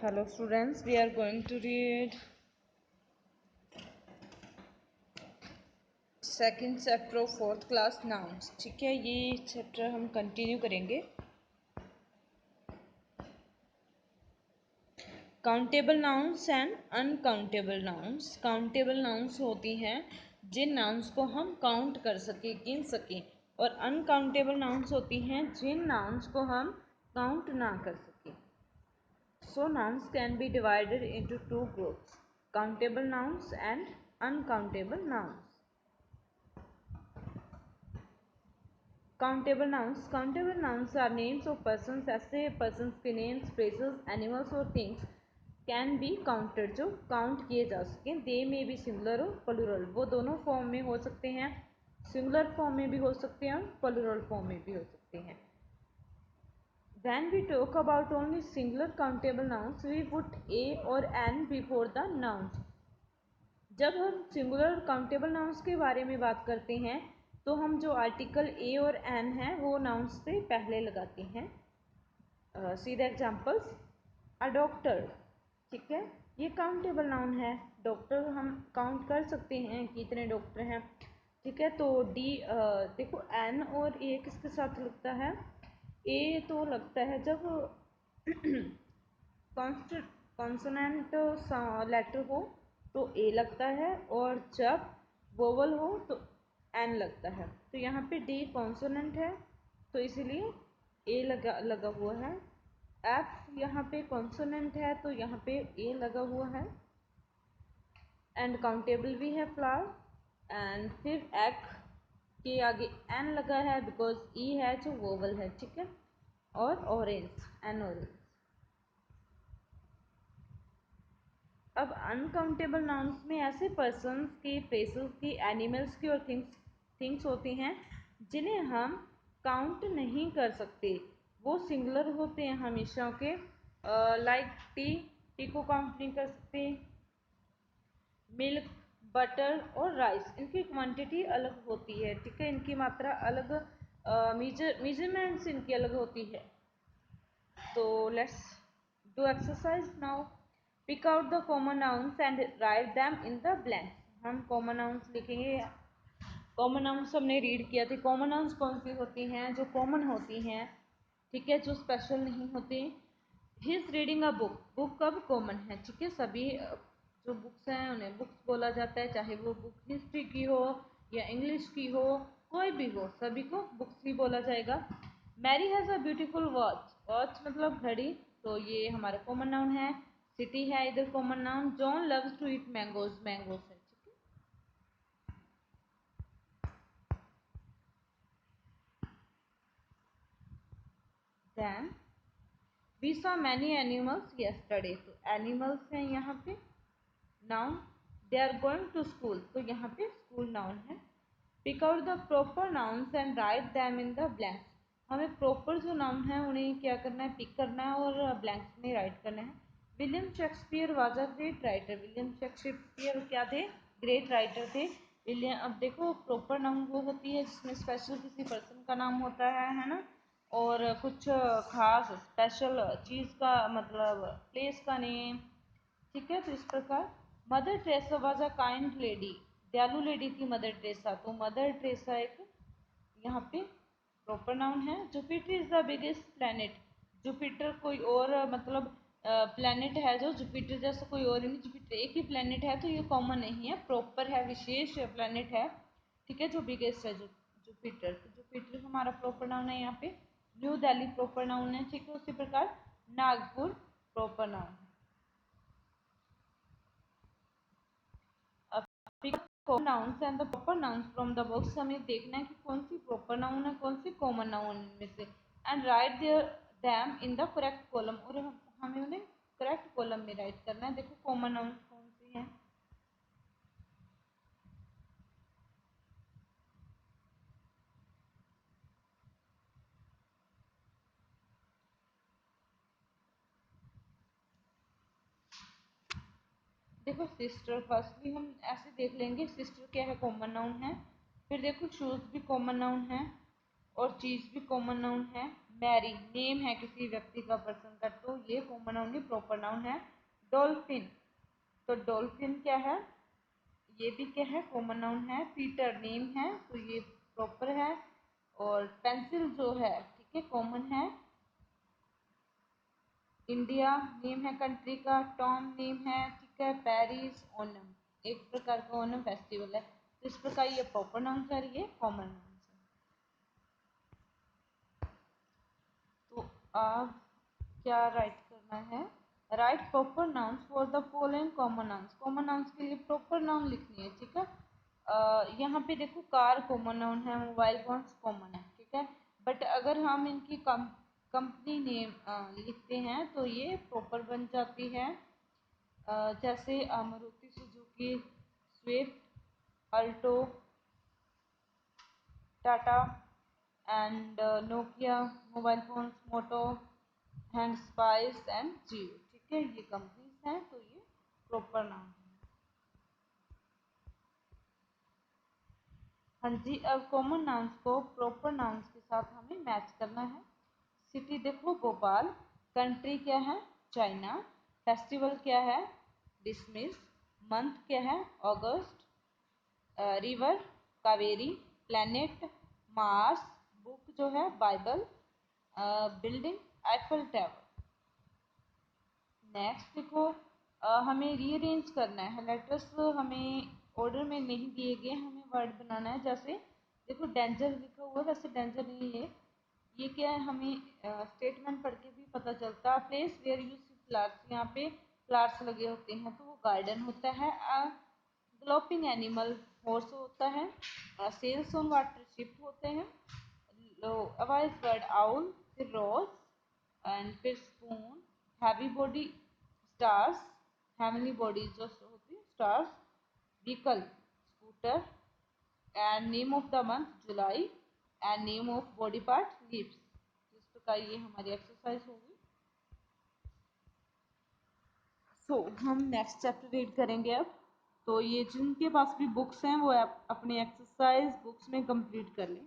Hello students, we are going to read second chapter of fourth class nouns. ठीक है, ये chapter हम continue करेंगे। Countable nouns and uncountable nouns. Countable nouns होती हैं जिन nouns को हम काउंट कर सके, गिन सकें, और अनकाउंटेबल नाउन्स होती हैं जिन नाउन्स को हम काउंट ना कर सकें। So nouns can be divided into two groups, countable nouns and uncountable nouns. Countable nouns are names of persons। ऐसे persons के names, places, animals और things can be counted, जो count किए जा सकें। They may be singular और plural, वो दोनों फॉर्म में हो सकते हैं, सिंगुलर फॉर्म में भी हो सकते हैं और प्लूरल फॉर्म में भी हो सकते हैं। When we talk about only singular countable nouns, we put a or an before the nouns। जब हम सिंगुलर काउंटेबल नाउन्स के बारे में बात करते हैं तो हम जो आर्टिकल ए और एन है वो नाउन्स से पहले लगाते हैं। See the examples. A doctor, ठीक है, ये काउंटेबल नाउन है। डॉक्टर हम काउंट कर सकते हैं कि इतने डॉक्टर हैं। ठीक है, तो डी देखो एन और ए किसके साथ लगता है? ए तो लगता है जब कॉन्सोनेंट लेटर हो तो ए लगता है, और जब वोवल हो तो एन लगता है। तो यहाँ पे डी कॉन्सोनेंट है तो इसीलिए ए लगा हुआ है। एफ यहाँ पे कॉन्सोनेंट है तो यहाँ पे ए लगा हुआ है। एंड काउंटेबल भी है फ्लावर। एंड फिर एग के आगे एन लगा है बिकॉज ई है जो वोवल है। ठीक है, और ऑरेंज, एन ऑरेंज। अब अनकाउंटेबल नाउन्स में ऐसे पर्सन्स की, प्लेसेस की, एनिमल्स की और थिंग्स होती हैं जिन्हें हम काउंट नहीं कर सकते। वो सिंगुलर होते हैं हमेशा के। लाइक टी को काउंट नहीं कर सकते। मिल्क, बटर और राइस, इनकी क्वांटिटी अलग होती है। ठीक है, इनकी मात्रा अलग, मेजरमेंट्स इनकी अलग होती है। तो let's do exercise now. Pick out the common nouns and write them in the blanks. हम कॉमन नाउन्स लिखेंगे। कॉमन नाउन्स हमने रीड किया थे। कॉमन नाउन्स कौन सी होती हैं? जो कॉमन होती हैं, ठीक है, जो स्पेशल नहीं होती। He is reading a book. Book कब कॉमन है? ठीक है, सभी जो बुक्स हैं उन्हें बुक्स बोला जाता है, चाहे वो बुक हिस्ट्री की हो या इंग्लिश की हो, कोई भी हो, सभी को बुक्स ही बोला जाएगा। Mary has a beautiful watch. Watch मतलब घड़ी, तो ये हमारा कॉमन नाउन है। सिटी है इधर common noun. John loves to eat mangoes, mangoes है। ठीक है, then we saw many animals yesterday. तो एनिमल्स हैं यहाँ पे noun. They are going to school, तो यहाँ पे स्कूल नाउन है। Pick out the proper nouns and write them in the blanks. हमें प्रॉपर जो नाउन है उन्हें क्या करना है? पिक करना है और ब्लैंक्स में राइट करना है। William Shakespeare was a great writer. William Shakespeare क्या थे? ग्रेट राइटर थे। विलियम, अब देखो प्रॉपर नाउन वो होती है जिसमें स्पेशल किसी पर्सन का नाम होता है ना, और कुछ खास स्पेशल चीज़ का मतलब प्लेस का नेम। ठीक है, तो इस प्रकार mother Teresa was a kind lady. दयालु लेडी थी मदर टेरेसा, तो मदर टेरेसा एक यहाँ पे प्रॉपर नाउन है। Jupiter is the biggest planet. Jupiter कोई और मतलब प्लैनेट है जो जुपिटर जैसा कोई और नहीं, जुपिटर एक ही प्लैनेट है, तो ये कॉमन नहीं है, प्रॉपर है, विशेष प्लैनेट है। ठीक है, जो बिगेस्ट है जुपिटर, तो जुपिटर हमारा प्रॉपर नाउन है यहाँ पे। न्यू दिल्ली प्रॉपर नाउन है। ठीक है, उसी प्रकार नागपुर प्रॉपर नाउन है। Common nouns and the proper nouns from the box. हमें देखना है कि कौन सी प्रॉपर नाउन है, कौन सी कॉमन नाउन में से, and write their them in the correct column. और हमें उन्हें करेक्ट कॉलम में राइट करना है। देखो कॉमन नाउन कौन सी हैं। देखो सिस्टर, फर्स्टली हम ऐसे देख लेंगे सिस्टर क्या है, कॉमन नाउन है। फिर देखो शूज भी कॉमन नाउन है और चीज़ भी कॉमन नाउन है। मैरी नेम है किसी व्यक्ति का, पर्सन का, तो ये कॉमन नाउन नहीं प्रॉपर नाउन है। डॉल्फिन, तो डॉल्फिन क्या है, ये भी क्या है, कॉमन नाउन है। पीटर नेम है, तो ये प्रॉपर है। और पेंसिल जो है, ठीक है, कॉमन है। इंडिया नेम है कंट्री का। टॉम नेम है, ठीक है। पेरिस ओनम, एक प्रकार का ओनम फेस्टिवल है। तो इस प्रकार ये प्रॉपर नाउन है, ये कॉमन नाउन है। तो अब क्या राइट करना है, right proper nouns for the following common nouns. Common nouns के लिए प्रॉपर नाउन लिखनी है, ठीक है। यहाँ पे देखो कार कॉमन नाउन है, मोबाइल फोन्स कॉमन है, ठीक है। बट अगर हम इनकी कंपनी नेम लिखते हैं तो ये प्रॉपर बन जाती है। जैसे Maruti Suzuki, Swift, Alto, Tata and Nokia mobile phones, Moto and Spice and Jio, ठीक है, ये कंपनीज हैं, तो ये प्रॉपर नाउन है। हाँ जी, अब कॉमन नाउन्स को प्रॉपर नाउन्स के साथ हमें मैच करना है। सिटी देखो भोपाल, कंट्री क्या है, चाइना, फेस्टिवल क्या है, डिसमिस, मंथ क्या है, August, river Kaveri, planet Mars, book जो है Bible, building Eiffel tower. Next देखो हमें रीअरेंज करना है, लेटर्स हमें ऑर्डर में नहीं दिए गए, हमें वर्ड बनाना है। जैसे देखो डेंजर लिखा हुआ है, वैसे डेंजर नहीं है, ये क्या है, हमें स्टेटमेंट पढ़ के भी पता चलता है। Place where you see flowers, यहाँ पे फ्लावर्स लगे होते हैं तो वो गार्डन होता है। ग्लोपिंग एनिमल हॉर्स होता है। सेल्स ऑन वाटर शिप होते हैं। अवाइज बर्ड आउल, फिर रोज एंड फिर spoon, heavy body stars, heavenly bodies जो होती है stars, vehicle scooter, and name of the month July, and name of body part lips. इस प्रकार ये हमारी एक्सरसाइज होगी। हम नेक्स्ट चैप्टर रीड करेंगे अब। तो ये जिनके पास भी बुक्स हैं वो अपने एक्सरसाइज बुक्स में कंप्लीट कर लें।